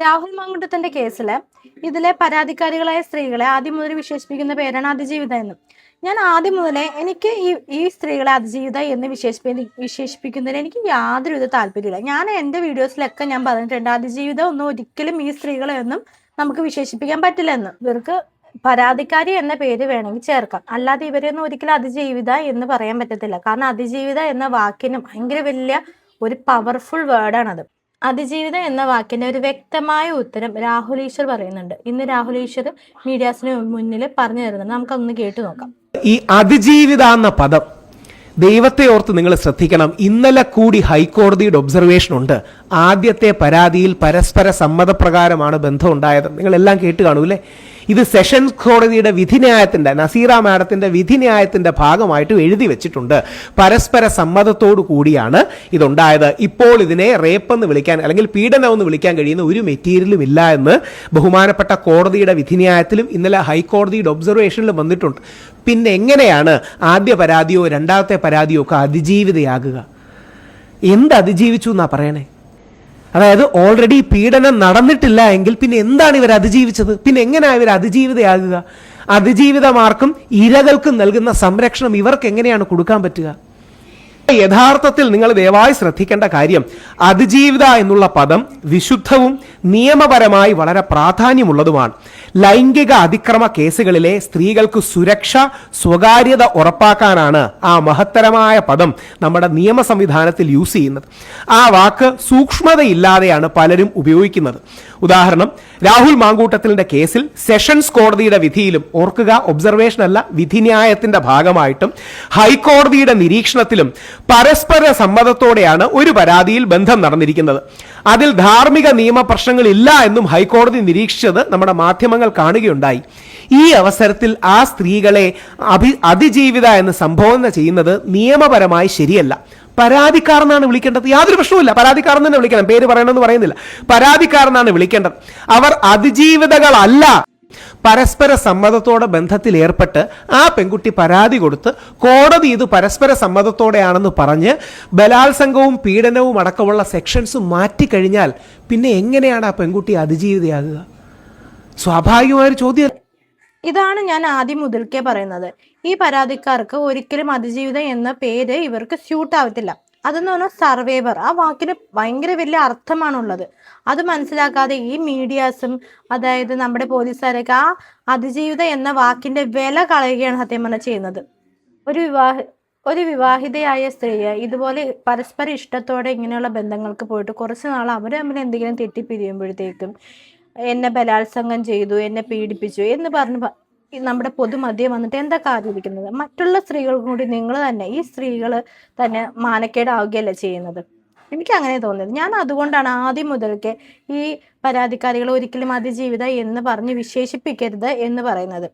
രാഹുൽ മാങ്കുട്ടത്തിന്റെ കേസില് ഇതിലെ പരാതിക്കാരികളായ സ്ത്രീകളെ ആദ്യം മുതൽ വിശേഷിപ്പിക്കുന്ന പേരാണ് അതിജീവിത എന്ന്. ഞാൻ ആദ്യം മുതലേ എനിക്ക് ഈ സ്ത്രീകളെ അതിജീവിത എന്ന് വിശേഷിപ്പിക്കുന്നതിൽ എനിക്ക് യാതൊരുവിധ താല്പര്യമില്ല. ഞാൻ എൻ്റെ വീഡിയോസിലൊക്കെ ഞാൻ പറഞ്ഞിട്ടുണ്ട്, അതിജീവിത ഒന്നും ഒരിക്കലും ഈ സ്ത്രീകളെ ഒന്നും നമുക്ക് വിശേഷിപ്പിക്കാൻ പറ്റില്ല എന്ന്. ഇവർക്ക് പരാതിക്കാരി എന്ന പേര് വേണമെങ്കിൽ ചേർക്കാം, അല്ലാതെ ഇവരെയൊന്നും ഒരിക്കലും അതിജീവിത എന്ന് പറയാൻ പറ്റത്തില്ല. കാരണം അതിജീവിത എന്ന വാക്കിന് ഭയങ്കര വലിയ ഒരു പവർഫുൾ വേർഡാണത്. അതിജീവിത എന്ന വാക്കിന്റെ ഒരു വ്യക്തമായ ഉത്തരം രാഹുൽ ഈശ്വർ പറയുന്നുണ്ട്. ഇന്ന് രാഹുൽ ഈശ്വർ മീഡിയാസിന് മുന്നിൽ പറഞ്ഞു തരുന്നുണ്ട്. നമുക്കൊന്ന് കേട്ടു നോക്കാം. ഈ അതിജീവിത എന്ന പദം ദൈവത്തെ ഓർത്ത് നിങ്ങൾ ശ്രദ്ധിക്കണം. ഇന്നലെ കൂടി ഹൈക്കോടതിയുടെ ഒബ്സർവേഷൻ ഉണ്ട്. ആദ്യത്തെ പരാതിയിൽ പരസ്പര സമ്മതപ്രകാരമാണ് ബന്ധം ഉണ്ടായത്. നിങ്ങളെല്ലാം കേട്ട് കാണൂല്ലേ? ഇത് സെഷൻസ് കോടതിയുടെ വിധിന്യായത്തിന്റെ, നസീറ മാഡത്തിന്റെ വിധിന്യായത്തിന്റെ ഭാഗമായിട്ട് എഴുതി വെച്ചിട്ടുണ്ട്. പരസ്പര സമ്മതത്തോടു കൂടിയാണ് ഇതുണ്ടായത്. ഇപ്പോൾ ഇതിനെ റേപ്പ് എന്ന് വിളിക്കാൻ അല്ലെങ്കിൽ പീഡനം എന്ന് വിളിക്കാൻ കഴിയുന്ന ഒരു മെറ്റീരിയലും ഇല്ല എന്ന് ബഹുമാനപ്പെട്ട കോടതിയുടെ വിധിന്യായത്തിലും ഇന്നലെ ഹൈക്കോടതിയുടെ ഒബ്സർവേഷനിലും വന്നിട്ടുണ്ട്. പിന്നെ എങ്ങനെയാണ് ആദ്യ പരാതിയോ രണ്ടാമത്തെ പരാതിയോ ഒക്കെ അതിജീവിതയാകുക? എന്ത് അതിജീവിച്ചു എന്നാ പറയണേ? അതായത് ഓൾറെഡി പീഡനം നടന്നിട്ടില്ല എങ്കിൽ പിന്നെ എന്താണ് ഇവർ അതിജീവിച്ചത്? പിന്നെ എങ്ങനെയാണ് ഇവർ അതിജീവിതയാകുക? അതിജീവിതമാർക്കും ഇരകൾക്കും നൽകുന്ന സംരക്ഷണം ഇവർക്ക് എങ്ങനെയാണ് കൊടുക്കാൻ പറ്റുക? യഥാർത്ഥത്തിൽ നിങ്ങൾ ദയവായി ശ്രദ്ധിക്കേണ്ട കാര്യം, അതിജീവിത എന്നുള്ള പദം വിശുദ്ധവും നിയമപരമായി വളരെ പ്രാധാന്യമുള്ളതുമാണ്. ലൈംഗിക അതിക്രമ കേസുകളിലെ സ്ത്രീകൾക്ക് സുരക്ഷ, സ്വകാര്യത ഉറപ്പാക്കാനാണ് ആ മഹത്തരമായ പദം നമ്മുടെ നിയമ സംവിധാനത്തിൽ യൂസ് ചെയ്യുന്നത്. ആ വാക്ക് സൂക്ഷ്മതയില്ലാതെയാണ് പലരും ഉപയോഗിക്കുന്നത്. ഉദാഹരണം, രാഹുൽ മാങ്കൂട്ടത്തിന്റെ കേസിൽ സെഷൻസ് കോടതിയുടെ വിധിയിലും, ഓർക്കുക ഒബ്സർവേഷൻ അല്ല വിധിന്യായത്തിന്റെ ഭാഗമായിട്ടും ഹൈക്കോടതിയുടെ നിരീക്ഷണത്തിലും പരസ്പര സമ്മതത്തോടെയാണ് ഒരു പരാതിയിൽ ബന്ധം നടന്നിരിക്കുന്നത്. അതിൽ ധാർമ്മിക നിയമ പ്രശ്നങ്ങളില്ല എന്നും ഹൈക്കോടതി നിരീക്ഷിച്ചത് നമ്മുടെ മാധ്യമങ്ങൾ കാണുകയുണ്ടായി. ഈ അവസരത്തിൽ ആ സ്ത്രീകളെ അതിജീവിത എന്ന് സംബോധന ചെയ്യുന്നത് നിയമപരമായി ശരിയല്ല. പരാതിക്കാരനാണ് വിളിക്കേണ്ടത്. യാതൊരു പ്രശ്നവുമില്ല, പരാതിക്കാരൻ തന്നെ വിളിക്കണം. പേര് പറയണമെന്ന് പറയുന്നില്ല, പരാതിക്കാരനാണ് വിളിക്കേണ്ടത്. അവർ അതിജീവിതകളല്ല. പരസ്പര സമ്മതത്തോടെ ബന്ധത്തിൽ ഏർപ്പെട്ട് ആ പെൺകുട്ടി പരാതി കൊടുത്ത് കോടതി ഇത് പരസ്പര സമ്മതത്തോടെയാണെന്ന് പറഞ്ഞ് ബലാത്സംഗവും പീഡനവും അടക്കമുള്ള സെക്ഷൻസ് മാറ്റിക്കഴിഞ്ഞാൽ പിന്നെ എങ്ങനെയാണ് ആ പെൺകുട്ടി അതിജീവിതയാകുക? സ്വാഭാവികമായൊരു ചോദ്യം. ഇതാണ് ഞാൻ ആദ്യം മുതൽക്കേ പറയുന്നത്. ഈ പരാതിക്കാർക്ക് ഒരിക്കലും അതിജീവിത എന്ന പേര് ഇവർക്ക് സ്യൂട്ട് ആവത്തില്ല. അതെന്ന് പറഞ്ഞാൽ സർവൈവർ, ആ വാക്കിന് ഭയങ്കര വലിയ അർത്ഥമാണുള്ളത്. അത് മനസ്സിലാക്കാതെ ഈ മീഡിയാസും അതായത് നമ്മുടെ പോലീസുകാരൊക്കെ ആ അതിജീവിത എന്ന വാക്കിന്റെ വില കളയുകയാണ് സത്യം പറഞ്ഞാൽ ചെയ്യുന്നത്. ഒരു വിവാഹിതയായ സ്ത്രീയെ ഇതുപോലെ പരസ്പര ഇഷ്ടത്തോടെ ഇങ്ങനെയുള്ള ബന്ധങ്ങൾക്ക് പോയിട്ട് കുറച്ച് നാൾ അവർ തമ്മിൽ എന്തെങ്കിലും തെറ്റിപ്പിരിയുമ്പോഴത്തേക്കും എന്നെ ബലാത്സംഗം ചെയ്തു, എന്നെ പീഡിപ്പിച്ചു എന്ന് പറഞ്ഞ് നമ്മുടെ പൊതുമധ്യം വന്നിട്ട് എന്താ കാര്യമിരിക്കുന്നത്? മറ്റുള്ള സ്ത്രീകൾക്കും കൂടി നിങ്ങൾ തന്നെ, ഈ സ്ത്രീകൾ തന്നെ മാനക്കേടാവുകയല്ലേ ചെയ്യുന്നത്? എനിക്ക് അങ്ങനെ തോന്നുന്നത്. ഞാൻ അതുകൊണ്ടാണ് ആദ്യം മുതൽക്കേ ഈ പരാതിക്കാരികൾ ഒരിക്കലും അതിജീവിത എന്ന് പറഞ്ഞ് വിശേഷിപ്പിക്കരുത് എന്ന് പറയുന്നത്.